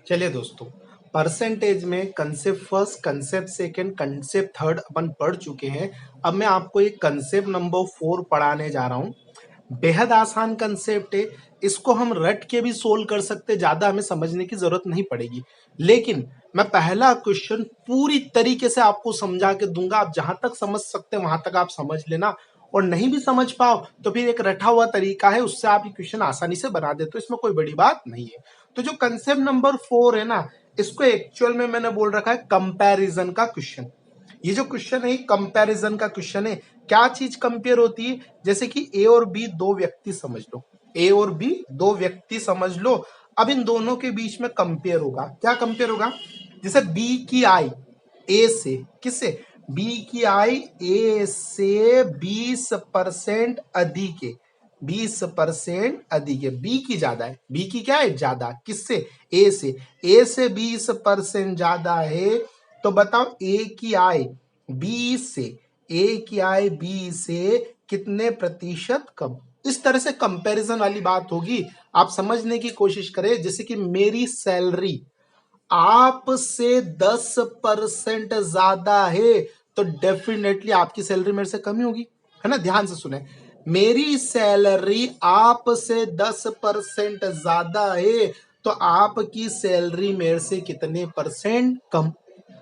चलिए दोस्तों, परसेंटेज में concept first, concept second, concept third अपन पढ़ चुके हैं। अब मैं आपको एक कंसेप्ट नंबर 4 पढ़ाने जा रहा हूं। बेहद आसान कंसेप्ट है। इसको हम रट के भी सोल्व कर सकते, ज्यादा हमें समझने की जरूरत नहीं पड़ेगी। लेकिन मैं पहला क्वेश्चन पूरी तरीके से आपको समझा के दूंगा। आप जहां तक समझ सकते हैं वहां तक आप समझ लेना, और नहीं भी समझ पाओ तो फिर एक रटा हुआ तरीका है, उससे आप ये क्वेश्चन आसानी से बना देते हो। इसमें कोई बड़ी बात नहीं है। तो जो कंसेप्ट नंबर 4 है ना, इसको एक्चुअल में मैंने बोल रखा है कंपैरिजन का क्वेश्चन। ये जो क्वेश्चन है कंपैरिजन का क्वेश्चन है। क्या चीज कंपेयर होती है? जैसे कि ए और बी दो व्यक्ति समझ लो, ए और बी दो व्यक्ति समझ लो। अब इन दोनों के बीच में कंपेयर होगा। क्या कंपेयर होगा? जैसे बी की आई ए से, किससे? बी की आई ए से 20% अधिक है, 20% अधिक है। बी की ज्यादा है, बी की क्या है? ज्यादा। किससे? ए से। ए से 20% ज्यादा है। तो बताओ ए की आय बी से, ए की आय बी से कितने प्रतिशत कम? इस तरह से कंपैरिजन वाली बात होगी। आप समझने की कोशिश करें। जैसे कि मेरी सैलरी आपसे 10% ज्यादा है, तो डेफिनेटली आपकी सैलरी मेरे से कम ही होगी, है ना? ध्यान से सुने, मेरी सैलरी आपसे 10% ज्यादा है, तो आपकी सैलरी मेरे से कितने परसेंट कम?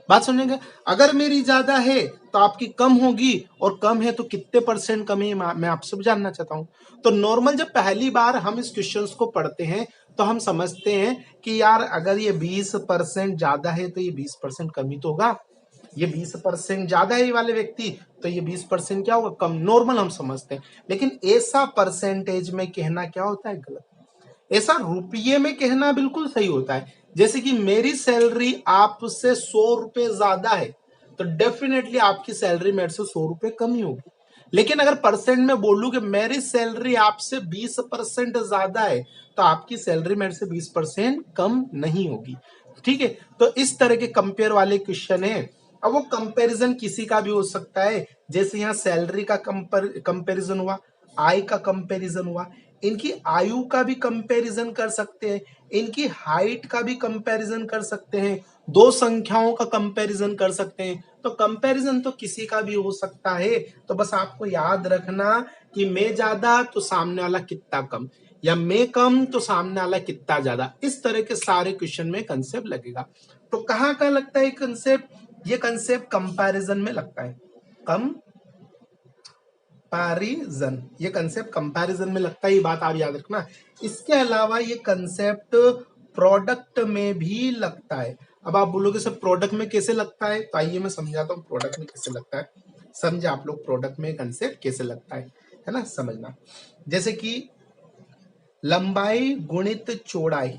बात सुनेंगे। अगर मेरी ज्यादा है तो आपकी कम होगी, और कम है तो कितने परसेंट कम है, मैं आपसे भी जानना चाहता हूं। तो नॉर्मल जब पहली बार हम इस क्वेश्चन को पढ़ते हैं तो हम समझते हैं कि यार अगर ये 20% ज्यादा है तो ये 20% कम ही तो होगा। ये 20% ज्यादा है ये वाले व्यक्ति, तो ये 20% क्या होगा? कम। नॉर्मल हम समझते हैं। लेकिन ऐसा परसेंटेज में कहना क्या होता है? गलत। ऐसा रुपये में कहना बिल्कुल सही होता है। जैसे कि मेरी सैलरी आपसे 100 रुपए ज्यादा है, तो डेफिनेटली आपकी सैलरी मेरे से 100 रुपए कम ही होगी। लेकिन अगर परसेंट में बोलूं कि मेरी सैलरी आपसे 20% ज्यादा है, तो आपकी सैलरी मेरे से 20% कम नहीं होगी। ठीक है? तो इस तरह के कंपेयर वाले क्वेश्चन है। अब वो कंपैरिजन किसी का भी हो सकता है। जैसे यहाँ सैलरी का कंपैरिजन हुआ, आय का कंपैरिजन हुआ, इनकी आयु का भी कंपैरिजन कर सकते हैं, इनकी हाइट का भी कंपैरिजन कर सकते हैं, दो संख्याओं का कंपैरिजन कर सकते हैं। तो कंपैरिजन तो किसी का भी हो सकता है। तो बस आपको याद रखना कि मैं ज्यादा तो सामने वाला कितना कम, या मैं कम तो सामने वाला कितना ज्यादा। इस तरह के सारे क्वेश्चन में कंसेप्ट लगेगा। तो कहाँ कहाँ लगता है कंसेप्ट? ये कंसेप्ट कंपैरिजन में लगता है। कंपैरिजन, ये कंसेप्ट कंपैरिजन में लगता है, ये बात आप याद रखना। इसके अलावा ये कंसेप्ट प्रोडक्ट में भी लगता है। अब आप बोलोगे सर प्रोडक्ट में कैसे लगता है? तो आइए मैं समझाता हूँ प्रोडक्ट में कैसे लगता है। समझे आप लोग प्रोडक्ट में कंसेप्ट कैसे लगता है ना? समझना। जैसे कि लंबाई गुणित चौड़ाई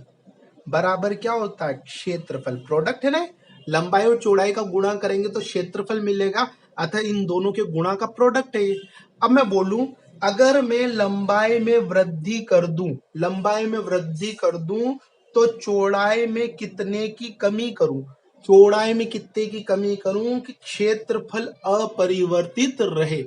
बराबर क्या होता है? क्षेत्रफल। प्रोडक्ट है ना, लंबाई और चौड़ाई का गुणा करेंगे तो क्षेत्रफल मिलेगा, अतः इन दोनों के गुणा का प्रोडक्ट है। अब मैं बोलूं, अगर मैं लंबाई में वृद्धि कर दूं, लंबाई में वृद्धि कर दूं, तो चौड़ाई में कितने की कमी करूं? चौड़ाई में कितने की कमी करूं कि क्षेत्रफल अपरिवर्तित रहे।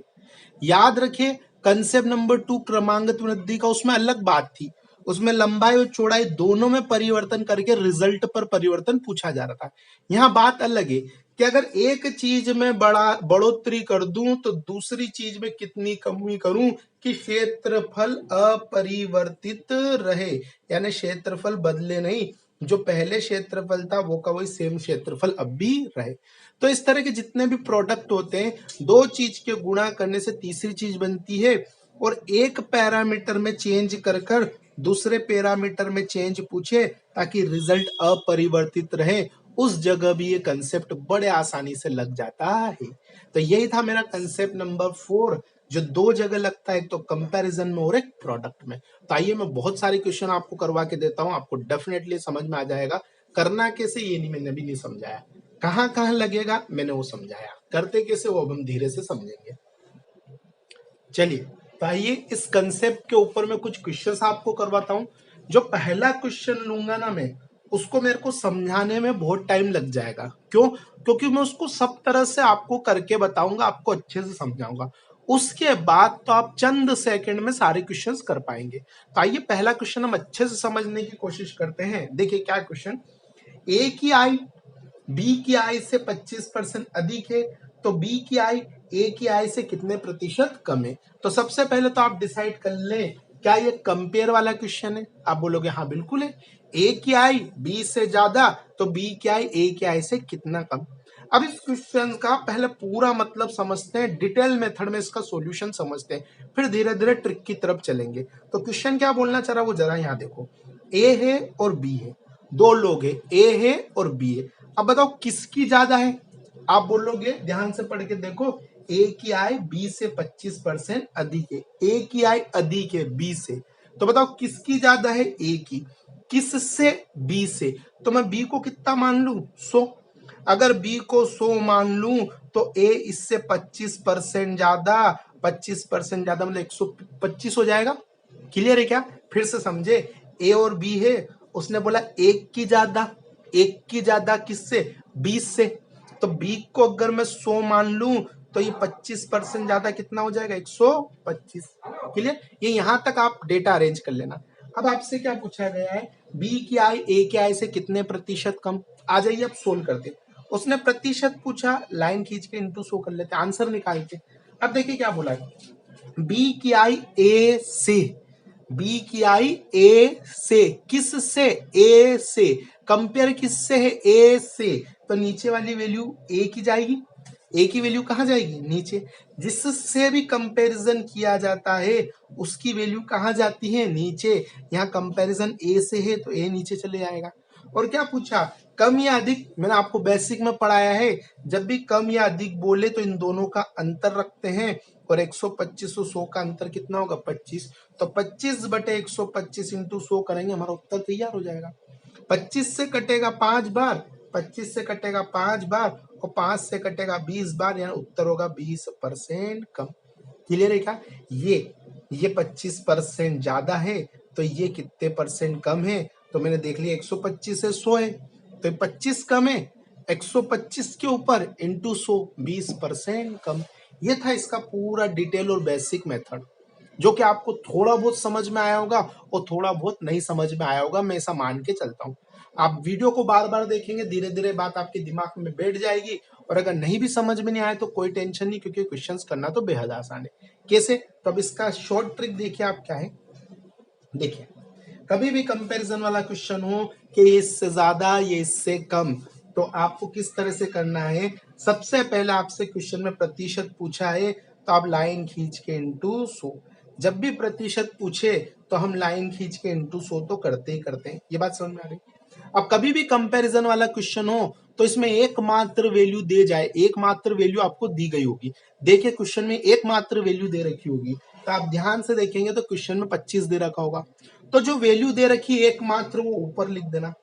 याद रखिए, कंसेप्ट नंबर 2 क्रमांगत वृद्धि का, उसमें अलग बात थी। उसमें लंबाई और चौड़ाई दोनों में परिवर्तन करके रिजल्ट पर परिवर्तन पूछा जा रहा था। यहाँ बात अलग है कि अगर एक चीज में बढ़ोतरी कर दूं तो दूसरी चीज में कितनी कमी करूं कि क्षेत्रफल अपरिवर्तित रहे, यानी क्षेत्रफल बदले नहीं। जो पहले क्षेत्रफल था वो का वही सेम क्षेत्रफल अब भी रहे। तो इस तरह के जितने भी प्रोडक्ट होते हैं, दो चीज के गुणा करने से तीसरी चीज बनती है, और एक पैरामीटर में चेंज कर दूसरे पैरामीटर में चेंज पूछे ताकि रिजल्ट अपरिवर्तित रहे, उस जगह भी ये कंसेप्ट बड़े आसानी से लग जाता है। तो यही था मेरा कंसेप्ट नंबर 4, जो दो जगह लगता है, एक तो कंपैरिजन में और एक प्रोडक्ट में। तो आइए मैं बहुत सारे क्वेश्चन आपको करवा के देता हूं, आपको डेफिनेटली समझ में आ जाएगा। करना कैसे ये नहीं, मैंने भी नहीं समझाया। कहां कहां लगेगा मैंने वो समझाया, करते कैसे वो अब हम धीरे से समझेंगे। चलिए, तो आइए इस कंसेप्ट के ऊपर मैं कुछ क्वेश्चंस आपको करवाता हूं। जो पहला क्वेश्चन लूंगा ना मैं, उसको मेरे को समझाने में बहुत टाइम लग जाएगा। क्यों? क्योंकि मैं उसको सब तरह से आपको करके बताऊंगा, आपको अच्छे से समझाऊंगा। उसके बाद तो आप चंद सेकंड में सारे क्वेश्चंस कर पाएंगे। तो आइए पहला क्वेश्चन हम अच्छे से समझने की कोशिश करते हैं। देखिए क्या क्वेश्चन, ए की आई बी की आई से 25% अधिक है, तो बी की आई ए की आई से कितने प्रतिशत कम है। तो सबसे पहले तो आप डिसाइड कर लें, क्या ये कंपेयर वाला क्वेश्चन है? आप बोलोगे हाँ बिल्कुल है। ए की आई बी से ज्यादा, तो बी की आई ए की आई से कितना कम। अब इस क्वेश्चन का पहले पूरा मतलब समझते हैं, डिटेल मेथड में इसका सॉल्यूशन समझते हैं, फिर धीरे धीरे ट्रिक की तरफ चलेंगे। तो क्वेश्चन क्या बोलना चाह रहा है वो जरा यहाँ देखो, ए है और बी है, दो लोग है, ए है और बी है। अब बताओ किसकी ज्यादा है? आप बोलोगे ध्यान से पढ़ के देखो, ए की आय बी से 25% अधिक है, ए की आय अधिक है बी से, तो बताओ किसकी ज्यादा है? ए की। किससे? बी से। तो मैं बी को कितना मान लू? 100। अगर बी को 100 मान लू तो ए इससे 25% ज्यादा, 25% ज्यादा मतलब 125 हो जाएगा। क्लियर है क्या? फिर से समझे, ए और बी है, उसने बोला एक की ज्यादा, एक की ज्यादा किससे? 20 से। तो बी को अगर मैं 100 मान लूं तो ये 25% ज्यादा कितना हो जाएगा? 125। क्लियर? ये यहां तक आप डेटा अरेंज कर लेना। अब आपसे क्या पूछा गया है? बी की आई ए की आई से कितने प्रतिशत कम। आ जाइए अब सोल्व करते। उसने प्रतिशत पूछा, लाइन खींच के इंटू 100 कर लेते, आंसर निकालते। अब देखिए क्या बोला है, बी की आई ए से, बी की आई ए से, किस से? ए से। कंपेयर किससे है? ए से। तो नीचे वाली वैल्यू ए की जाएगी, ए की वैल्यू कहां जाएगी? नीचे। जिससे भी कंपैरिजन किया जाता है उसकी वैल्यू कहां जाती है? नीचे। यहाँ कंपैरिजन ए से है तो ए नीचे चले जाएगा। और क्या पूछा? कम या अधिक। मैंने आपको बेसिक में पढ़ाया है, जब भी कम या अधिक बोले तो इन दोनों का अंतर रखते हैं, और 125 और 100 का अंतर कितना होगा? 25। तो 25/125 इंटू 100 करेंगे, हमारा उत्तर तैयार हो जाएगा। 25 से कटेगा 5 बार, 25 से कटेगा 5 बार, और 5 से कटेगा 20 बार, यानी उत्तर होगा 20% कम। क्लियर है क्या? ये 25% ज्यादा है, तो ये कितने परसेंट कम है? तो मैंने देख लिया 125 से 100 है, तो 25 कम है, 125 के ऊपर इंटू 100, 20% कम। ये था इसका पूरा डिटेल और बेसिक मेथड, जो कि आपको थोड़ा बहुत समझ में आया होगा और थोड़ा बहुत नहीं समझ में आया होगा, मैं ऐसा मान के चलता हूँ। आप वीडियो को बार बार देखेंगे, धीरे धीरे बात आपके दिमाग में बैठ जाएगी, और अगर नहीं भी समझ में नहीं आए तो कोई टेंशन नहीं, क्योंकि क्वेश्चंस करना तो बेहद आसान है। कैसे? तो अब इसका शॉर्ट ट्रिक देखिए आप क्या है। देखिए, कभी भी कंपैरिजन वाला क्वेश्चन हो कि ये इससे ज्यादा ये इससे कम, तो आपको किस तरह से करना है? सबसे पहले आपसे क्वेश्चन में प्रतिशत पूछा है, तो आप लाइन खींच के इंटू 100। जब भी प्रतिशत पूछे तो हम लाइन खींच के इंटू 100 तो करते ही करते हैं। ये बात समझ में आ रही? अब कभी भी कंपैरिजन वाला क्वेश्चन हो तो इसमें एकमात्र वैल्यू दे जाए, एकमात्र वैल्यू आपको दी गई होगी। देखिए क्वेश्चन में एकमात्र वैल्यू दे रखी होगी, तो आप ध्यान से देखेंगे तो क्वेश्चन में 25 दे रखा होगा, तो जो वैल्यू दे रखी है एकमात्र वो ऊपर लिख देना।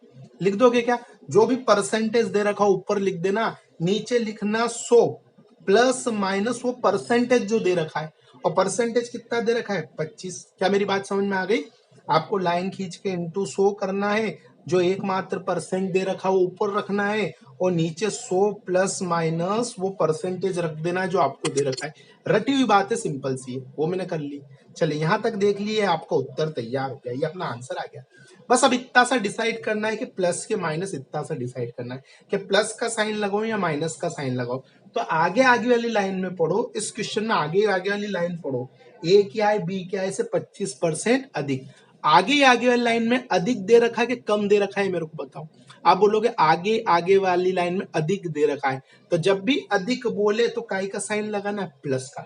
लिख दोगे क्या? जो भी परसेंटेज दे रखा ऊपर लिख देना, नीचे लिखना 100 प्लस माइनस वो परसेंटेज जो दे रखा है, और परसेंटेज कितना दे रखा है? 25। क्या मेरी बात समझ में आ गई? आपको लाइन खींच के इंटू 100 करना है, जो एकमात्र परसेंट दे रखा वो ऊपर रखना है, और नीचे 100 प्लस माइनस वो परसेंटेज रख देना है जो आपको दे रखा है। रटी हुई बात है, सिंपल सी है, वो मैंने कर ली। चलिए यहां तक देख लिए, आपका उत्तर तैयार हो गया, ये अपना आंसर आ गया। बस अब इतना सा डिसाइड करना है कि प्लस के माइनस, इतना सा डिसाइड करना है कि प्लस का साइन लगाओ या माइनस का साइन लगाओ। तो आगे आगे वाली लाइन में पढ़ो, इस क्वेश्चन में आगे आगे वाली लाइन पढ़ो, ए की आय बी की आय से 25% अधिक। आगे आगे वाली लाइन में अधिक दे रखा है कि कम दे रखा है, मेरे को बताओ। आप बोलोगे आगे आगे वाली लाइन में अधिक दे रखा है, तो जब भी अधिक बोले तो काय का साइन लगाना है? प्लस का।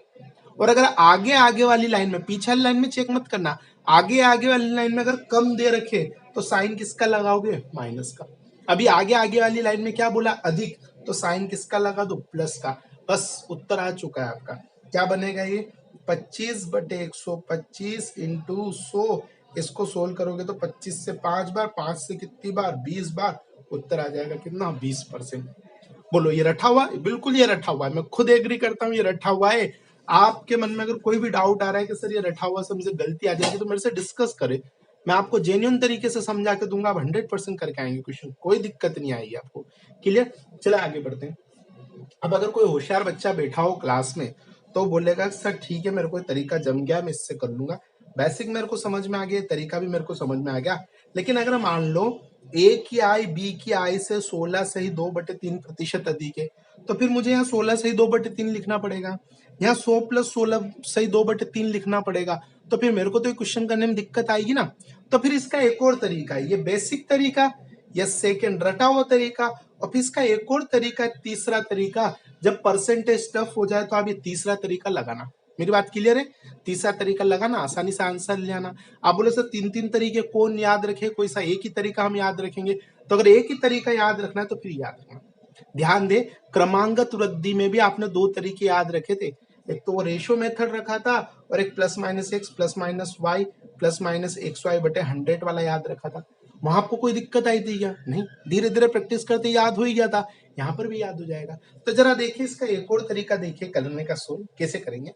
और अगर आगे आगे वाली लाइन में, पीछे वाली लाइन में चेक मत करना, आगे आगे वाली लाइन में अगर कम दे रखे तो साइन किसका लगाओगे? माइनस का। अभी आगे आगे वाली लाइन में क्या बोला? अधिक, तो साइन किसका लगा दो? प्लस का। बस उत्तर आ चुका है आपका। क्या बनेगा ये? 25/125 इंटू 100। इसको सोल्व करोगे तो 25 से 5 बार, 5 से कितनी बार? 20 बार। उत्तर आ जाएगा कितना? 20%। बोलो ये रटा हुआ? बिल्कुल ये रटा हुआ है, मैं खुद एग्री करता हूँ ये रटा हुआ है। आपके मन में अगर कोई भी डाउट आ रहा है कि सर ये रटा हुआ से मुझे गलती आ जाएगी, तो मेरे से डिस्कस करें, मैं आपको जेन्युइन तरीके से समझा के दूंगा। आप 100% करके आएंगे क्वेश्चन, कोई दिक्कत नहीं आएगी आपको। क्लियर? चले आगे बढ़ते हैं। अब अगर कोई होशियार बच्चा बैठा हो क्लास में तो बोलेगा सर ठीक है, मेरे को तरीका जम गया, मैं इससे कर लूंगा, बेसिक मेरे को समझ में आ गया, तरीका भी मेरे को समझ में आ गया। लेकिन अगर मान लो ए की आई बी की आई से 16 सही 2/3% अधिक है, तो फिर मुझे यहाँ 16 सही 2/3 लिखना पड़ेगा, यहाँ 100 प्लस 16 सही 2/3 लिखना पड़ेगा। तो फिर मेरे को तो ये क्वेश्चन करने में दिक्कत आएगी ना। तो फिर इसका एक और तरीका है, ये बेसिक तरीका, ये सेकेंड रटा हुआ तरीका, और फिर इसका एक और तरीका, तीसरा तरीका, जब परसेंटेज टफ हो जाए तो आप ये तीसरा तरीका लगाना। मेरी बात क्लियर है? तीसरा तरीका लगाना, आसानी से आंसर ले आना। आप बोले सर 3 तरीके कौन याद रखे, कोई सा एक ही तरीका हम याद रखेंगे? तो अगर एक ही तरीका याद रखना है तो फिर याद रखना। ध्यान दे, क्रमांगत वृद्धि में भी आपने 2 तरीके याद रखे थे, एक तो वो रेशो मेथड रखा था और एक plus minus x plus minus y plus minus x y बटे 100 वाला याद रखा था। वहां आपको कोई दिक्कत आई थी क्या? नहीं, धीरे धीरे प्रैक्टिस करते याद हो ही गया था, यहाँ पर भी याद हो जाएगा। तो जरा देखिए इसका एक और तरीका देखिए करने का, सोल्व कैसे करेंगे।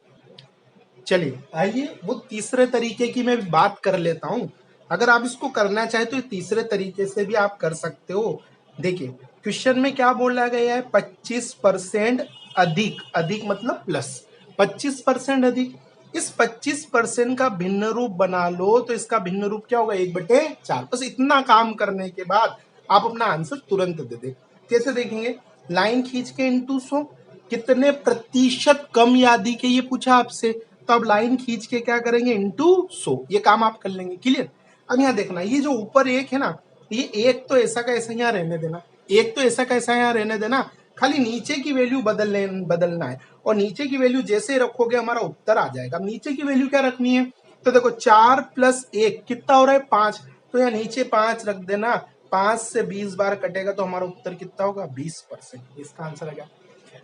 चलिए आइए वो तीसरे तरीके की मैं बात कर लेता हूं। अगर आप इसको करना चाहे तो तीसरे तरीके से भी आप कर सकते हो। देखिए क्वेश्चन में क्या बोला गया है, 25% अधिक, अधिक मतलब प्लस 25% अधिक। इस 25% का भिन्न रूप बना लो, तो इसका भिन्न रूप क्या होगा, 1/4। बस इतना काम करने के बाद आप अपना आंसर तुरंत दे दे। कैसे देखेंगे, लाइन खींच के इंटू 100, कितने प्रतिशत कम यादी के ये पूछा आपसे, तो अब लाइन खींच के क्या करेंगे, इंटू 100, ये काम आप कर लेंगे। क्लियर? अब यहाँ देखना, ये जो ऊपर एक है ना, ये एक तो ऐसा का ऐसा यहाँ रहने देना, एक तो ऐसा का ऐसा यहाँ रहने देना, खाली नीचे की वैल्यू बदलना है, और नीचे की वैल्यू जैसे रखोगे हमारा उत्तर आ जाएगा। अब नीचे की वैल्यू क्या रखनी है, तो देखो 4 + 1 कितना हो रहा है, 5, तो यहाँ नीचे 5 रख देना, 5 से 20 बार कटेगा तो हमारा उत्तर कितना होगा, 20%। इसका आंसर आ गया।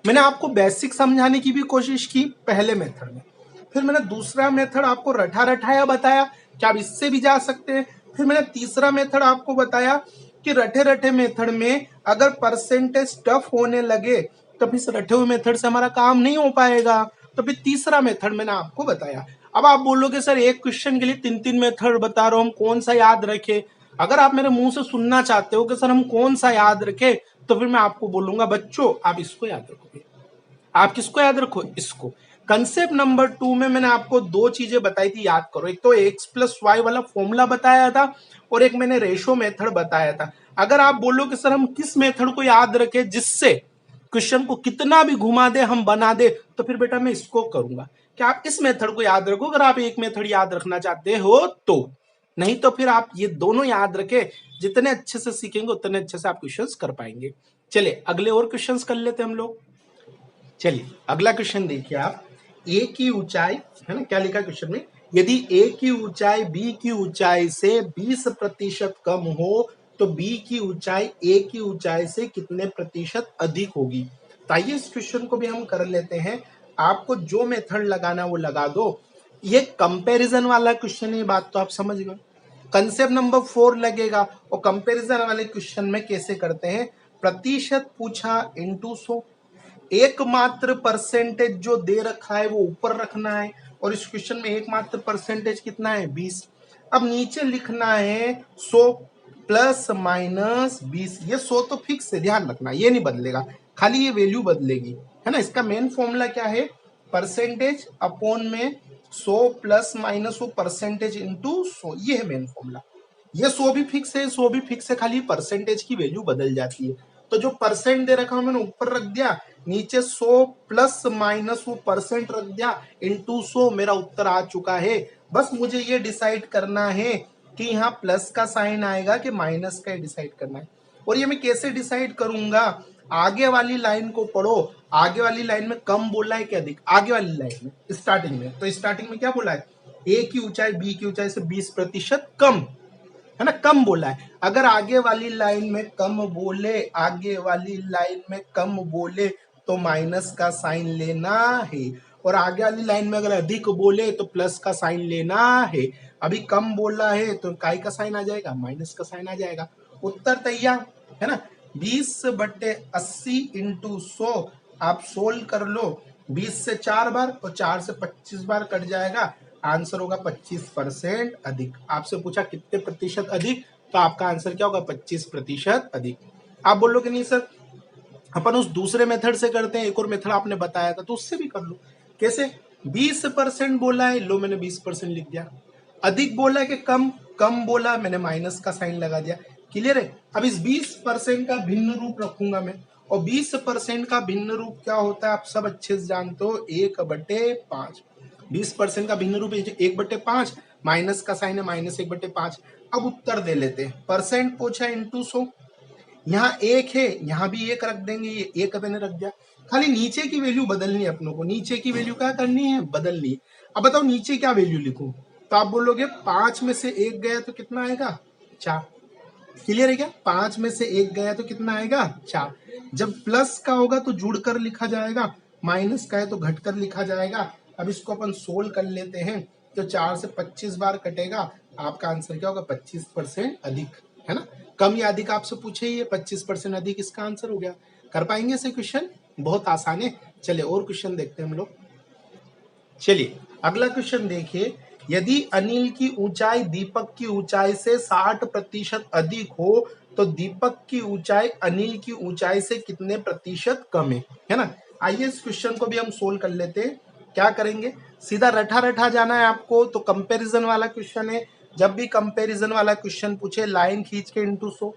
मैंने आपको बेसिक समझाने की भी कोशिश की पहले मेथड में, फिर मैंने दूसरा मेथड आपको रटा रटाया बताया कि आप इससे भी जा सकते हैं, फिर मैंने तीसरा मेथड आपको बताया कि रटे रटे मेथड में अगर परसेंटेज टफ होने लगे तो फिर इस रटे हुए मेथड से हमारा काम नहीं हो पाएगा, तो फिर तीसरा मेथड मैंने आपको बताया। अब आप बोलोगे सर एक क्वेश्चन के लिए 3 मेथड बता रहा हूं, हम कौन सा याद रखे? अगर आप मेरे मुंह से सुनना चाहते हो कि सर हम कौन सा याद रखे, तो फिर मैं आपको बोलूंगा बच्चों आप इसको याद रखोगे। आप किसको याद रखो, इसको। कंसेप्ट नंबर 2 में मैंने आपको 2 चीजें बताई थी, याद करो। एक तो x + y वाला फॉर्मूला बताया था, और एक मैंने रेशो मेथड बताया था। अगर आप बोलो कि सर हम किस मेथड को याद रखें जिससे क्वेश्चन को कितना भी घुमा दे हम बना दे, तो फिर बेटा मैं इसको करूंगा कि आप इस मेथड को याद रखो, अगर आप एक मेथड याद रखना चाहते हो तो। नहीं तो फिर आप ये दोनों याद रखे, जितने अच्छे से सीखेंगे उतने अच्छे से आप क्वेश्चंस कर पाएंगे। चलिए अगले और क्वेश्चंस कर लेते हैं हम लोग। चलिए अगला क्वेश्चन देखिए आप, ए की ऊंचाई है ना, क्या लिखा क्वेश्चन में, यदि ए की ऊंचाई बी की ऊंचाई से 20% कम हो तो बी की ऊंचाई ए की ऊंचाई से कितने प्रतिशत अधिक होगी। तो आइए इस क्वेश्चन को भी हम कर लेते हैं। आपको जो मेथड लगाना वो लगा दो। ये कंपैरिजन वाला क्वेश्चन है, बात तो आप समझ गए। कंसेप्ट नंबर 4 लगेगा, और कंपैरिजन वाले क्वेश्चन में कैसे करते हैं, प्रतिशत पूछा इंटू 100, एकमात्र परसेंटेज जो दे रखा है वो ऊपर रखना है, और इस क्वेश्चन में एकमात्र परसेंटेज कितना है, 20। अब नीचे लिखना है 100 प्लस माइनस 20, ये 100 तो फिक्स है, ध्यान रखना ये नहीं बदलेगा, खाली ये वैल्यू बदलेगी, है ना। इसका मेन फॉर्मूला क्या है, परसेंटेज अपॉन में 100 प्लस माइनस वो परसेंटेज इंटू 100, ये है मेन फॉर्मूला। ये 100 भी फिक्स है, 100 भी फिक्स है, खाली परसेंटेज की वैल्यू बदल जाती है। तो जो परसेंट दे रखा मैंने ऊपर रख दिया, नीचे 100 प्लस माइनस वो परसेंट रख दिया, इंटू 100, मेरा उत्तर आ चुका है। बस मुझे ये डिसाइड करना है कि यहाँ प्लस का साइन आएगा कि माइनस का, डिसाइड करना है। और ये मैं कैसे डिसाइड करूंगा, आगे वाली लाइन को पढ़ो, आगे वाली लाइन में कम बोला है कि अधिक, आगे वाली लाइन में स्टार्टिंग में, तो स्टार्टिंग में क्या बोला है, ए की ऊंचाई बी की ऊंचाई से 20% कम, है ना, कम बोला है। अगर आगे वाली लाइन में कम बोले, आगे वाली लाइन में कम बोले तो माइनस का साइन लेना है, और आगे वाली लाइन में अगर अधिक बोले तो प्लस का साइन लेना है। अभी कम बोला है तो काय का साइन आ जाएगा, माइनस का साइन आ जाएगा। उत्तर तैयार है ना, 20/80 इंटू 100, आप सोल्व कर लो। 20 से 4 बार और 4 से 25 बार कट जाएगा, आंसर होगा 25% अधिक। आपसे पूछा कितने प्रतिशत अधिक, तो आपका आंसर क्या होगा, 25% अधिक। आप बोलोगे नहीं सर अपन उस दूसरे मेथड से करते हैं, एक और मेथड आपने बताया था तो उससे भी कर लो। कैसे, 20% बोला है, लो मैंने 20% लिख दिया, अधिक बोला है कि कम, कम बोला मैंने माइनस का साइन लगा दिया, क्लियर है। अब इस 20% का भिन्न रूप रखूंगा मैं, और 20% का भिन्न रूप क्या होता है आप सब अच्छे से जानते हो, 1/5। 20% का भिन्न रूप 1/5, माइनस का साइन है -1/5। अब उत्तर दे लेते हैं, परसेंट पूछा इंटू 100, यहाँ एक है, यहाँ भी एक रख देंगे, ये एक मैंने रख दिया। खाली नीचे की वैल्यू बदलनी है अपनों को, नीचे की वैल्यू क्या करनी है, बदलनी है। अब बताओ नीचे क्या वैल्यू लिखूं, तो आप बोलोगे 5 में से 1 गया तो कितना आएगा, 4। क्लियर है क्या, 5 में से 1 गया तो कितना आएगा, 4। जब प्लस का होगा तो जुड़कर लिखा जाएगा, माइनस का है तो घटकर लिखा जाएगा। अब इसको अपन सोल्व कर लेते हैं, तो 4 से 25 बार कटेगा, आपका आंसर क्या होगा, 25% अधिक, है ना। कम या अधिक आपसे पूछे ही है, 25% अधिक इसका आंसर हो गया। कर पाएंगे ऐसे क्वेश्चन, बहुत आसान है। चलिए और क्वेश्चन देखते हैं हम लोग। चलिए अगला क्वेश्चन देखिए, यदि अनिल की ऊंचाई दीपक की ऊंचाई से 60% अधिक हो तो दीपक की ऊंचाई अनिल की ऊंचाई से कितने प्रतिशत कम है ना। आइए इस क्वेश्चन को भी हम सोल्व कर लेते हैं। क्या करेंगे, सीधा रठा रठा जाना है आपको, तो कंपैरिजन वाला क्वेश्चन है। जब भी कंपैरिजन वाला क्वेश्चन पूछे, लाइन खींच के इंटू 100,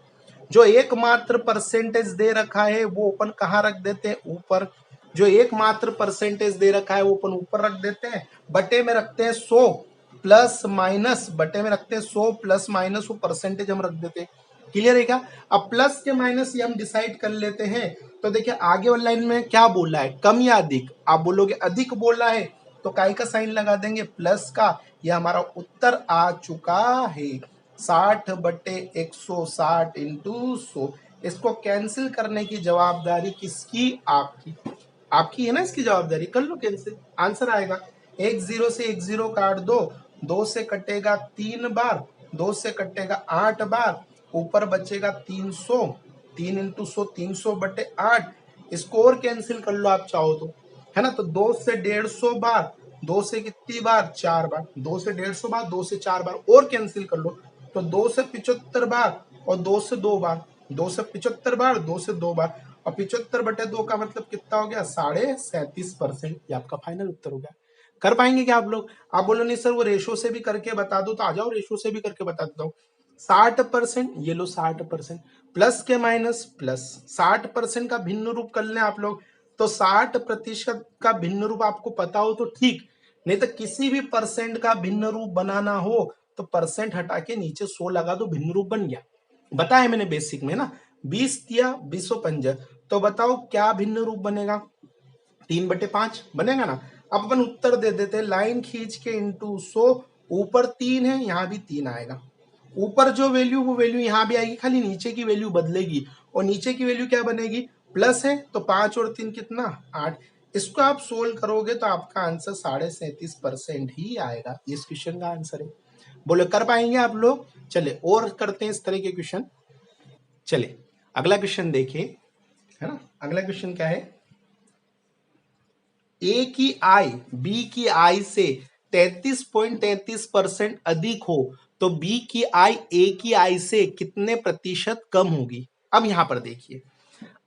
जो एकमात्र परसेंटेज दे रखा है वो अपन कहाँ रख देते हैं, ऊपर। जो एकमात्र परसेंटेज दे रखा है वो अपन ऊपर रख देते हैं, बटे में रखते हैं 100 प्लस माइनस, बटे में रखते हैं 100 प्लस माइनस, वो परसेंटेज हम रख देते हैं। क्लियर है क्या। अब प्लस के माइनस ये हम डिसाइड कर लेते हैं। तो देखिए आगे वाली लाइन में क्या बोला है, कम या अधिक, आप बोलोगे अधिक बोला है तो काय का साइन लगा देंगे, प्लस का। ये हमारा उत्तर आ चुका है, 60/160 इंटू 100। इसको कैंसिल करने की जवाबदारी किसकी, आपकी। आपकी है ना इसकी जवाबदारी, कर लो कैंसिल, आंसर आएगा। 1 0 से 1 0 काट दो, 2 से कटेगा 3 बार, 2 से कटेगा 8 बार, ऊपर बचेगा 300, 3 इंटू 100 300/8। इसको और कैंसिल कर लो आप चाहो तो, है ना। तो 2 से 150 बार, 2 से कितनी बार, 4 बार, 2 से 150 बार, 2 से 4 बार और कैंसिल कर लो। तो 2 से 75 बार और 2 से 2 बार, 2 से 75 बार, 2 से 2 बार, और 75/2 का मतलब कितना हो गया, 37.5%। ये आपका फाइनल उत्तर हो गया। कर पाएंगे क्या आप लोग। आप बोलो नहीं सर वो रेशो से भी करके बता दो, तो आ जाओ रेशो से भी करके बता देता हूँ। 60%, ये लो 60%, प्लस के माइनस प्लस, 60% का भिन्न रूप कर लें आप लोग, तो 60% का भिन्न रूप आपको पता हो तो ठीक, नहीं तो किसी भी परसेंट का भिन्न रूप बनाना हो तो परसेंट हटा के नीचे 100 लगा दो, भिन्न रूप बन गया। बताया मैंने बेसिक में ना, 20 दिया 20 तो बताओ क्या भिन्न रूप बनेगा, 3/5 बनेगा ना। अब अपन उत्तर दे देते हैं, लाइन खींच के इंटू 100, ऊपर 3 है यहाँ भी 3 आएगा, ऊपर जो वैल्यू वो वैल्यू यहाँ भी आएगी, खाली नीचे की वैल्यू बदलेगी, और नीचे की वैल्यू क्या बनेगी, प्लस है तो 5 और 3 कितना, 8। इसको आप सोल्व करोगे तो आपका आंसर 37.5% ही आएगा। इस क्वेश्चन का आंसर है। बोले कर पाएंगे आप लोग। चले और करते हैं इस तरह के क्वेश्चन। चले अगला क्वेश्चन देखिए, है ना। अगला क्वेश्चन क्या है, ए की आई बी की आई से 33.33% अधिक हो तो बी की आई ए की आई से कितने प्रतिशत कम होगी। अब यहां पर देखिए,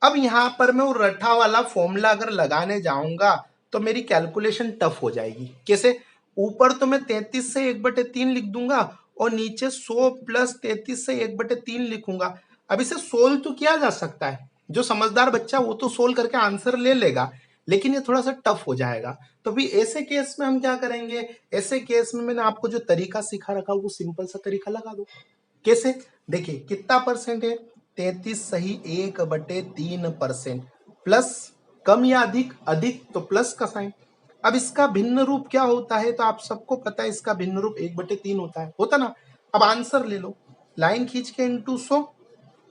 अब यहां पर मैं वो रट्ठा वाला फॉर्मूला अगर लगाने जाऊंगा तो मेरी कैलकुलेशन टफ हो जाएगी। कैसे, ऊपर तो मैं 33 से 1/3 लिख दूंगा और नीचे 100 प्लस 33 से 1/3 लिखूंगा। अब इसे सोल्व तो किया जा सकता है, जो समझदार बच्चा वो तो सोल्व करके आंसर ले लेगा, लेकिन ये थोड़ा सा टफ हो जाएगा। तो भी ऐसे केस में हम क्या करेंगे, ऐसे केस में मैंने आपको जो तरीका सिखा रखा वो सिंपल सा तरीका लगा दो। कैसे, देखिए कितना परसेंट है, 33 सही 1/3%, प्लस कम या अधिक, अधिक तो प्लस का साइन। अब इसका भिन्न रूप क्या होता है, तो आप सबको पता है इसका भिन्न रूप 1/3 होता ना। अब आंसर ले लो, लाइन खींच के इंटू 100,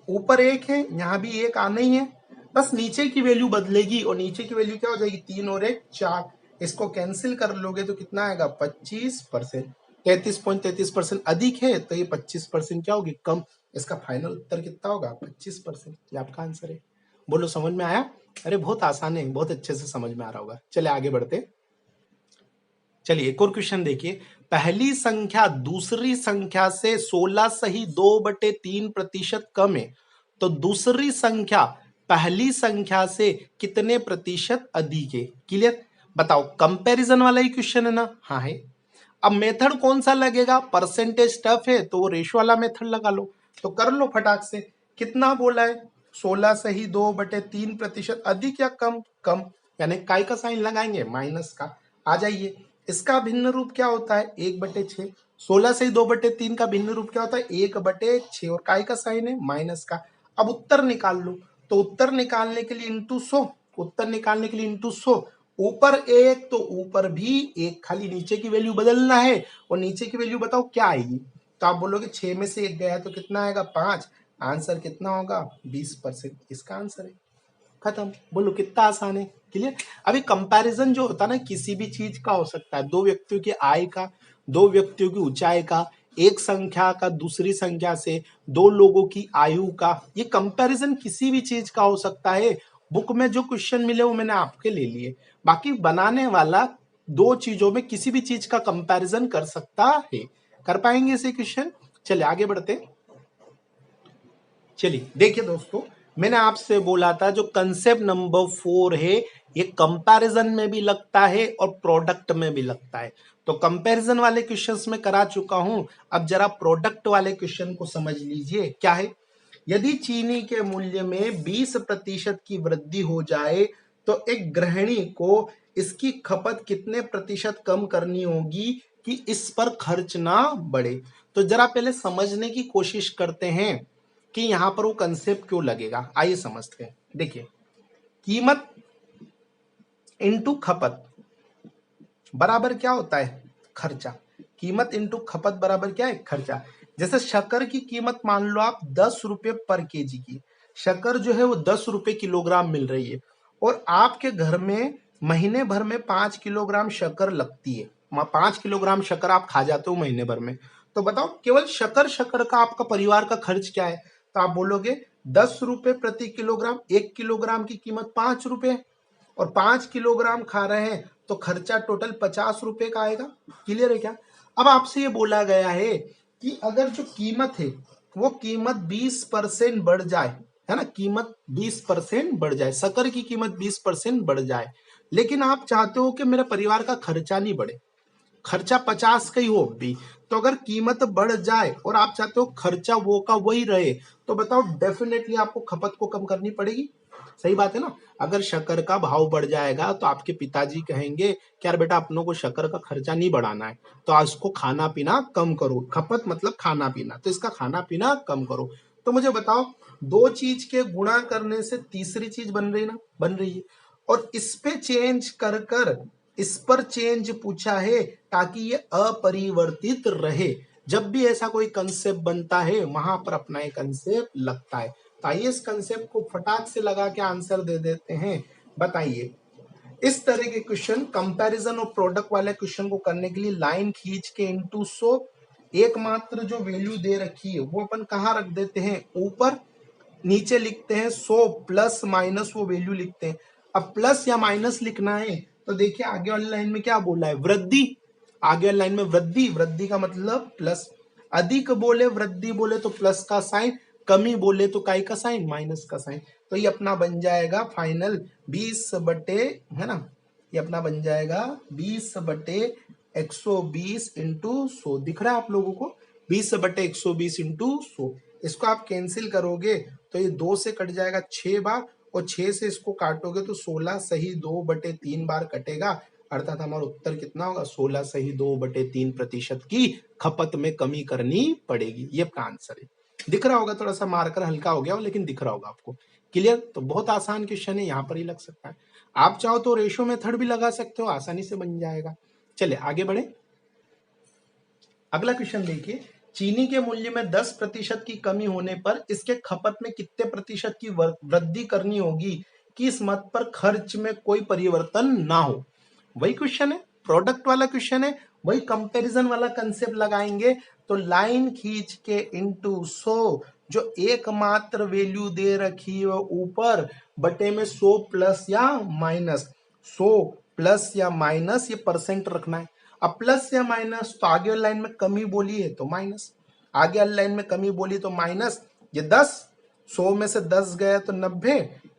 ऊपर 1 है यहाँ भी 1 आना ही है, बस नीचे की वैल्यू बदलेगी, और नीचे की वैल्यू क्या हो जाएगी, 3 और 1 4। इसको कैंसिल कर लोगे तो कितना आएगा, 25%। 33.33% अधिक है तो ये 25% क्या होगी, कम। इसका फाइनल उत्तर कितना होगा, 25%। ये आपका आंसर है। बोलो समझ में आया। अरे बहुत आसान है, बहुत अच्छे से समझ में आ रहा होगा। चले आगे बढ़ते। चलिए एक और क्वेश्चन देखिए, पहली संख्या दूसरी संख्या से 16 सही 2/3% कम है तो दूसरी संख्या पहली संख्या से कितने प्रतिशत अधिक है। क्लियर, बताओ कंपैरिजन वाला ही क्वेश्चन है ना, हाँ है। अब मेथड कौन सा लगेगा, परसेंटेज टफ है तो वो रेशो वाला मेथड लगा लो। तो कर लो फटाक से। कितना बोला है? 16 सही 2/3%। अधिक या कम? कम, यानी काय का साइन लगाएंगे? माइनस का। आ जाइए, इसका भिन्न रूप क्या होता है? 1/6। 16 सही 2/3 का भिन्न रूप क्या होता है? 1/6, और काय का साइन है? माइनस का। अब उत्तर निकाल लो। तो उत्तर निकालने के लिए इंटू 100, उत्तर निकालने के लिए इंटू 100। ऊपर एक तो ऊपर भी एक, खाली नीचे की वैल्यू बदलना है, और नीचे की वैल्यू बताओ क्या आएगी। तो आप बोलोगे 6 में से 1 गया तो कितना आएगा? 5। आंसर कितना होगा? 20%। इसका आंसर है। खत्म। बोलो कितना आसान है। क्लियर? अभी कंपैरिजन जो होता है ना, किसी भी चीज का हो सकता है, दो व्यक्तियों की आय का, दो व्यक्तियों की ऊंचाई का, एक संख्या का दूसरी संख्या से, दो लोगों की आयु का, ये कंपैरिजन किसी भी चीज का हो सकता है। बुक में जो क्वेश्चन मिले वो मैंने आपके ले लिए, बाकी बनाने वाला दो चीजों में किसी भी चीज का कंपैरिजन कर सकता है। कर पाएंगे इसे क्वेश्चन? चलिए आगे बढ़ते। चलिए देखिए दोस्तों, मैंने आपसे बोला था जो कंसेप्ट नंबर 4 है, ये कंपैरिजन में भी लगता है और प्रोडक्ट में भी लगता है। तो कंपैरिजन वाले क्वेश्चंस में करा चुका हूं, अब जरा प्रोडक्ट वाले क्वेश्चन को समझ लीजिए। क्या है? यदि चीनी के मूल्य में 20% की वृद्धि हो जाए तो एक गृहिणी को इसकी खपत कितने प्रतिशत कम करनी होगी कि इस पर खर्च ना बढ़े। तो जरा पहले समझने की कोशिश करते हैं कि यहां पर वो कंसेप्ट क्यों लगेगा। आइए समझते हैं। देखिए, कीमत इंटू खपत बराबर क्या होता है? खर्चा। कीमत इंटू खपत बराबर क्या है? खर्चा। जैसे शक्कर की कीमत मान लो आप 10 रुपए पर केजी की, शक्कर जो है वो 10 रुपए किलोग्राम मिल रही है, और आपके घर में महीने भर में 5 किलोग्राम शक्कर लगती है। 5 किलोग्राम शक्कर आप खा जाते हो महीने भर में। तो बताओ केवल शक्कर शक्कर का आपका परिवार का खर्च क्या है? तो आप बोलोगे 10 रुपए प्रति किलोग्राम, 1 किलोग्राम की कीमत 5 रुपए, और 5 किलोग्राम खा रहे हैं तो खर्चा टोटल 50 रुपए का आएगा। क्लियर है क्या? अब आपसे ये बोला गया है कि अगर जो कीमत है वो कीमत 20% बढ़ जाए, है ना, कीमत 20% बढ़ जाए, शक्कर की कीमत 20% बढ़ जाए, लेकिन आप चाहते हो कि मेरे परिवार का खर्चा नहीं बढ़े, खर्चा 50 का ही हो भी, तो अगर कीमत बढ़ जाए और आप चाहते हो खर्चा वो का वही रहे, तो बताओ डेफिनेटली आपको खपत को कम करनी पड़ेगी। सही बात है ना? अगर शक्कर का भाव बढ़ जाएगा तो आपके पिताजी कहेंगे कि यार बेटा अपनों को शक्कर का खर्चा नहीं बढ़ाना है, तो आज को खाना पीना कम करो। खपत मतलब खाना पीना, तो इसका खाना पीना कम करो। तो मुझे बताओ, दो चीज के गुणा करने से तीसरी चीज बन रही ना, बन रही है, और इस पे चेंज कर कर इस पर चेंज पूछा है ताकि ये अपरिवर्तित रहे। जब भी ऐसा कोई कंसेप्ट बनता है वहां पर अपना एक कंसेप्ट लगता है। तो आइए इस कंसेप्ट को फटाक से लगा के आंसर दे देते हैं। बताइए, इस तरह के क्वेश्चन कंपैरिजन और प्रोडक्ट वाले क्वेश्चन को करने के लिए लाइन खींच के इंटू 100, एकमात्र जो वैल्यू दे रखी है वो अपन कहाँ रख देते हैं? ऊपर। नीचे लिखते हैं 100 प्लस माइनस वो वैल्यू लिखते हैं। अब प्लस या माइनस लिखना है तो देखिए आगे वाली लाइन में क्या बोला है? वृद्धि। आगे वाली लाइन में वृद्धि, वृद्धि का मतलब प्लस। अधिक बोले वृद्धि बोले तो प्लस का साइन, कमी बोले तो काय का साइन? माइनस का साइन। तो ये अपना बन जाएगा फाइनल 20 बटे, है ना, ये अपना बन जाएगा 20 बटे 120 इंटू 100। दिख रहा है आप लोगों को? 20 बटे 120 इंटू 100। इसको आप कैंसिल करोगे तो ये 2 से कट जाएगा 6 बार, और 6 से इसको काटोगे तो 16 सही 2/3 बार कटेगा, अर्थात हमारा उत्तर कितना होगा? 16 सही 2/3% की खपत में कमी करनी पड़ेगी। ये आपका आंसर है। दिख रहा होगा, थोड़ा सा मार्कर हल्का हो गया हो लेकिन दिख रहा होगा आपको। क्लियर? तो बहुत आसान क्वेश्चन है, यहाँ पर ही लग सकता है। आप चाहो तो रेशो मेथड भी लगा सकते हो, आसानी से बन जाएगा। चलिए आगे बढ़े। अगला क्वेश्चन देखिए, चीनी के मूल्य में 10% की कमी होने पर इसके खपत में कितने प्रतिशत की वृद्धि करनी होगी कि इस मत पर खर्च में कोई परिवर्तन ना हो। वही क्वेश्चन है, प्रोडक्ट वाला क्वेश्चन है, वही कंपैरिजन वाला कंसेप्ट लगाएंगे। तो लाइन खींच के इंटू 100, जो एकमात्र वैल्यू दे रखी है ऊपर, बटे में 100 प्लस या माइनस, 100 प्लस या माइनस, ये परसेंट रखना है। अब प्लस या माइनस, तो आगे वाली लाइन में कमी बोली है तो माइनस, आगे वाली लाइन में कमी बोली तो माइनस। ये 10, 100 में से 10 गया तो 90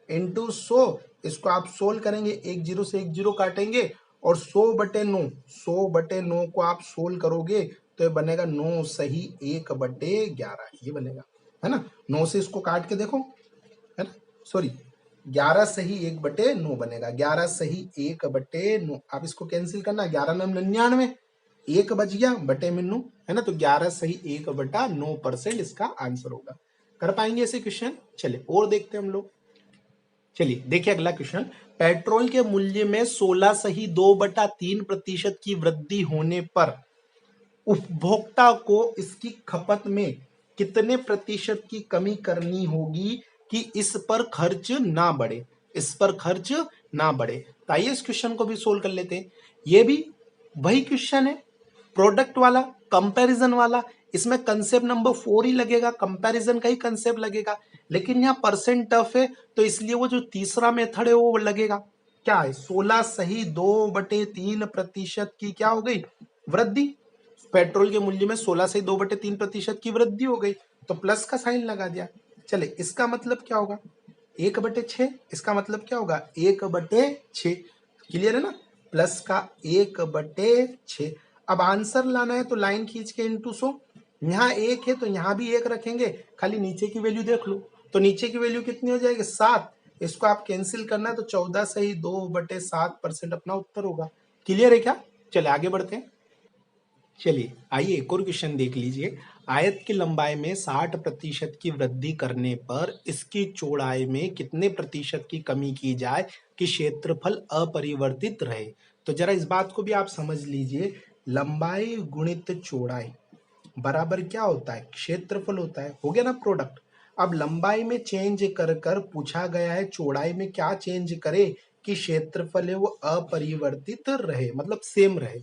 इंटू 100। इसको आप सोल्व करेंगे, एक जीरो से एक जीरो काटेंगे, और 100/9, 100/9 को आप सोल्व करोगे तो ये बनेगा 9 सही 1/11, ये बनेगा। है ना। 9 से इसको काट के देखो, है ना, सॉरी 11 सही 1/9 बनेगा, 11 सही 1/9। आप इसको कैंसिल करना, 11 9 99, 1 बच गया बटे में 9, है ना। तो 11 सही 1/9% इसका आंसर होगा। कर पाएंगे ऐसे क्वेश्चन? चलिए और देखते हैं हम लोग। चलिए देखिए अगला क्वेश्चन, पेट्रोल के मूल्य में 16 सही 2/3% की वृद्धि होने पर उपभोक्ता को इसकी खपत में कितने प्रतिशत की कमी करनी होगी कि इस पर खर्च ना बढ़े, इस पर खर्च ना बढ़े। तो आइए इस क्वेश्चन को भी सोल्व कर लेते हैं। ये भी वही क्वेश्चन है, प्रोडक्ट वाला, कंपैरिजन वाला। इसमें कंसेप्ट नंबर 4 ही लगेगा, कंपैरिजन का ही कंसेप्ट लगेगा, लेकिन यहाँ परसेंट टफ है तो इसलिए वो जो तीसरा मेथड है वो लगेगा। क्या है, 16 सही 2/3% की क्या हो गई, वृद्धि। पेट्रोल के मूल्य में 16 से 2/3% की वृद्धि हो गई, तो प्लस का साइन लगा दिया। चले इसका मतलब क्या होगा, 1/6। इसका मतलब क्या होगा, 1/6। क्लियर है ना, प्लस का 1/6। अब आंसर लाना है तो लाइन खींच के इंटू 100, यहाँ 1 है तो यहाँ भी 1 रखेंगे, खाली नीचे की वैल्यू देख लो। तो नीचे की वैल्यू कितनी हो जाएगी, 7। इसको आप कैंसिल करना है तो 14 सही 2/7% अपना उत्तर होगा। क्लियर है क्या? चले आगे बढ़ते हैं। चलिए आइए एक और क्वेश्चन देख लीजिए। आयत की लंबाई में 60% की वृद्धि करने पर इसकी चौड़ाई में कितने प्रतिशत की कमी की जाए कि क्षेत्रफल अपरिवर्तित रहे। तो जरा इस बात को भी आप समझ लीजिए, लंबाई गुणित चौड़ाई बराबर क्या होता है, क्षेत्रफल होता है। हो गया ना प्रोडक्ट। अब लंबाई में चेंज कर कर पूछा गया है चौड़ाई में क्या चेंज करे कि क्षेत्रफल है वो अपरिवर्तित रहे, मतलब सेम रहे।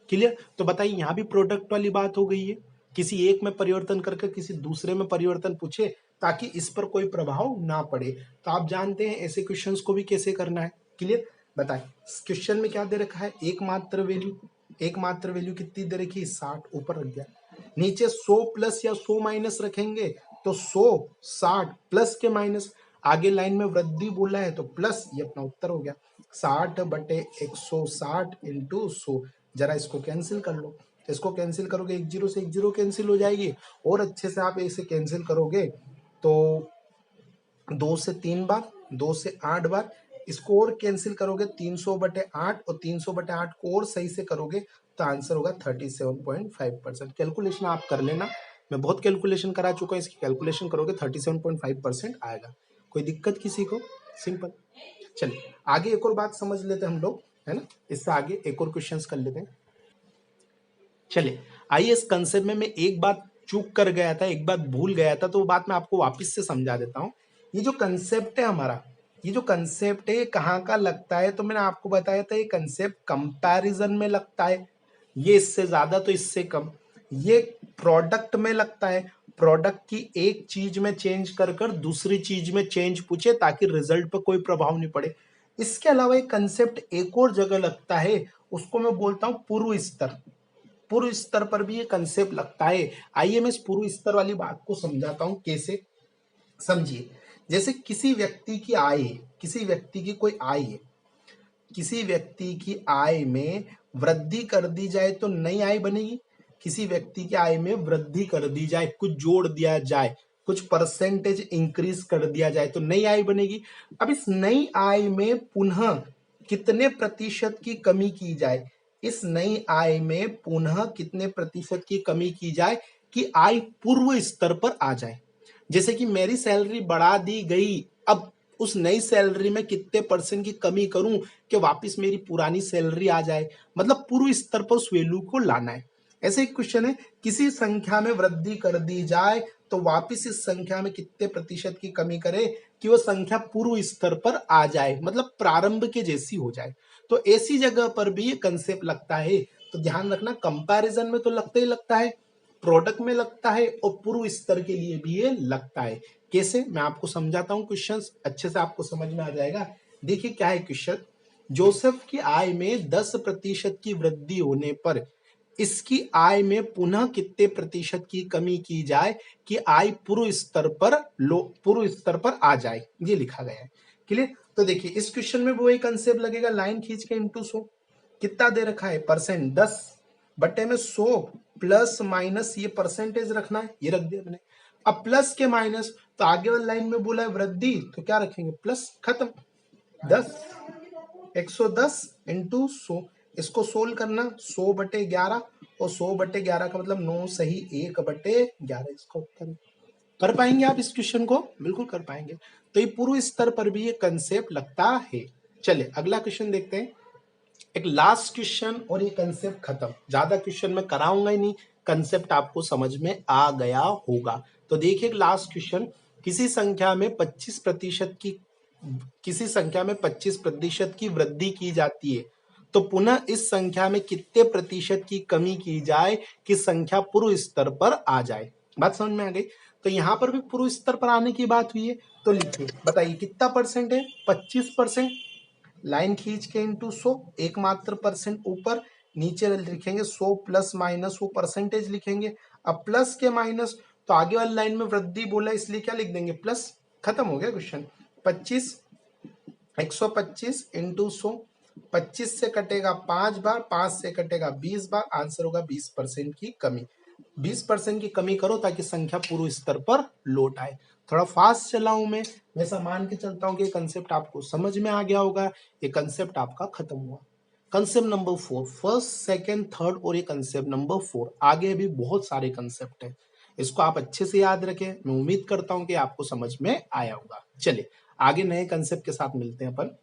क्लियर? तो बताइए यहाँ भी प्रोडक्ट वाली बात हो गई है, किसी एक में परिवर्तन करके किसी दूसरे में परिवर्तन पूछे ताकि इस पर कोई प्रभाव ना पड़े। तो आप जानते हैं ऐसे क्वेश्चंस को भी कैसे करना है। क्लियर? बताइए क्वेश्चन में क्या दे रखा है, एकमात्र वैल्यू। एकमात्र वैल्यू कितनी दे रखी है, 60 ऊपर रख दिया। नीचे 100 प्लस या 100 माइनस रखेंगे तो 100 60 प्लस के माइनस। आगे लाइन में वृद्धि बोला है तो प्लस, ये अपना उत्तर हो गया 60/160 इंटू 100। जरा इसको कैंसिल कर लो, इसको कैंसिल करोगे 1 0 से 1 0 कैंसिल हो जाएगी, और अच्छे से आप इसे कैंसिल करोगे तो 2 से 3 बार, 2 से 8 बार। इसको और कैंसिल करोगे 300/8, और 300/8 को और सही से करोगे तो आंसर होगा 37.5%। कैलकुलेशन आप कर लेना, मैं बहुत कैलकुलेशन करा चुका हूँ, इसकी कैलकुलेशन करोगे 37.5% आएगा। कोई दिक्कत किसी को? सिंपल। चलिए आगे एक और बात समझ लेते हैं हम लोग, है ना। इससे आगे एक और क्वेश्चंस कर लेते हैं। चलिए आइए इस कंसेप्ट में मैं एक बात चूक कर गया था, एक बात भूल गया था, तो वो बात मैं आपको वापस से समझा देता हूँ। ये जो कंसेप्ट है हमारा, ये जो कंसेप्ट है ये कहाँ का लगता है, तो मैंने आपको बताया था ये कंसेप्ट कंपैरिजन में लगता है, ये इससे ज्यादा तो इससे कम। ये प्रोडक्ट में लगता है, प्रोडक्ट की एक चीज में चेंज कर कर दूसरी चीज में चेंज पूछे ताकि रिजल्ट पर कोई प्रभाव नहीं पड़े। इसके अलावा एक कंसेप्ट एक और जगह लगता है, उसको मैं बोलता हूँ पूर्व स्तर। पूर्व स्तर पर भी ये कंसेप्ट लगता है। आइए मैं इस पूर्व स्तर वाली बात को समझाता हूं कैसे। समझिए, जैसे किसी व्यक्ति की आय है, किसी व्यक्ति की कोई आय है, किसी व्यक्ति की आय में वृद्धि कर दी जाए तो नई आय बनेगी। किसी व्यक्ति की आय में वृद्धि कर दी जाए, कुछ जोड़ दिया जाए, कुछ परसेंटेज इंक्रीज कर दिया जाए तो नई आय बनेगी। अब इस नई आय में पुनः कितने प्रतिशत की कमी की जाए, इस नई आय में पुनः कितने प्रतिशत की कमी की जाए कि आय पूर्व स्तर पर आ जाए। जैसे कि मेरी सैलरी बढ़ा दी गई, अब उस नई सैलरी में कितने परसेंट की कमी करूं कि वापस मेरी पुरानी सैलरी आ जाए, मतलब पूर्व स्तर पर उस वैल्यू को लाना है। ऐसे एक क्वेश्चन है, किसी संख्या में वृद्धि कर दी जाए तो वापस इस संख्या में कितने प्रतिशत की कमी करे कि वो संख्या पूर्व स्तर पर आ जाए, मतलब प्रारंभ के जैसी हो जाए। तो ऐसी जगह पर भी ये कंसेप्ट लगता है। तो ध्यान रखना, कंपैरिजन में तो लगता ही लगता है, प्रोडक्ट में लगता है, और पूर्व स्तर के लिए भी ये लगता है। कैसे, मैं आपको समझाता हूं, क्वेश्चंस अच्छे से आपको समझ में आ जाएगा। देखिए क्या है क्वेश्चन, जोसेफ की आय में 10% की वृद्धि होने पर इसकी आय में पुनः कितने प्रतिशत की कमी की जाए कि आय पूर्व स्तर पर आ जाए, ये लिखा गया है। क्लियर? तो देखिए इस क्वेश्चन में वो एक कंसेप्ट लगेगा, लाइन खींच के इंटू 100। कितना दे रखा है, परसेंट 10 बटे में 100 प्लस माइनस ये परसेंटेज रखना है, ये रख दिया मैंने। अब प्लस के माइनस, तो आगे वाली लाइन में बोला है वृद्धि, तो क्या रखेंगे प्लस, खत्म। 10 110 इंटू 100, इसको सोल्व करना 100/11, और 100/11 का मतलब 9 सही 1/11, इसका उत्तर। कर पाएंगे आप इस क्वेश्चन को? बिल्कुल कर पाएंगे। तो ये पूर्व स्तर पर भी ये कंसेप्ट लगता है। चलिए अगला क्वेश्चन देखते हैं, एक लास्ट क्वेश्चन और ये कंसेप्ट खत्म। ज्यादा क्वेश्चन मैं कराऊंगा ही नहीं, कंसेप्ट आपको समझ में आ गया होगा। तो देखिए लास्ट क्वेश्चन, किसी संख्या में 25% की किसी संख्या में 25% की वृद्धि की जाती है, तो पुनः इस संख्या में कितने प्रतिशत की कमी की जाए कि संख्या पूर्व स्तर पर आ जाए। बात समझ में आ गई? तो यहां पर भी पूर्व स्तर पर आने की बात हुई है, तो लिखिए बताइए कितना परसेंट है, 25%। लाइन खींच के इंटू 100, एकमात्र परसेंट ऊपर, नीचे लिखेंगे 100 प्लस माइनस वो परसेंटेज लिखेंगे। अब प्लस के माइनस, तो आगे वाली लाइन में वृद्धि बोला इसलिए क्या लिख देंगे प्लस, खत्म हो गया क्वेश्चन। 25 125 इंटू 100, 25 से कटेगा 5 बार, 5 से कटेगा 20 बार, आंसर होगा 20% की कमी। 20% की कमी करो ताकि संख्या पूर्व स्तर पर लौट आए। थोड़ा फास्ट चला हूं मैं, वैसा मान के चलता हूं कि ये कंसेप्ट आपको समझ में आ गया होगा। ये कंसेप्ट आपका खत्म हुआ। Concept number 4, first second third, और ये कंसेप्ट नंबर 4, आगे भी बहुत सारे कंसेप्ट है, इसको आप अच्छे से याद रखें। मैं उम्मीद करता हूं कि आपको समझ में आया होगा। चलिए आगे नए कंसेप्ट के साथ मिलते हैं अपन।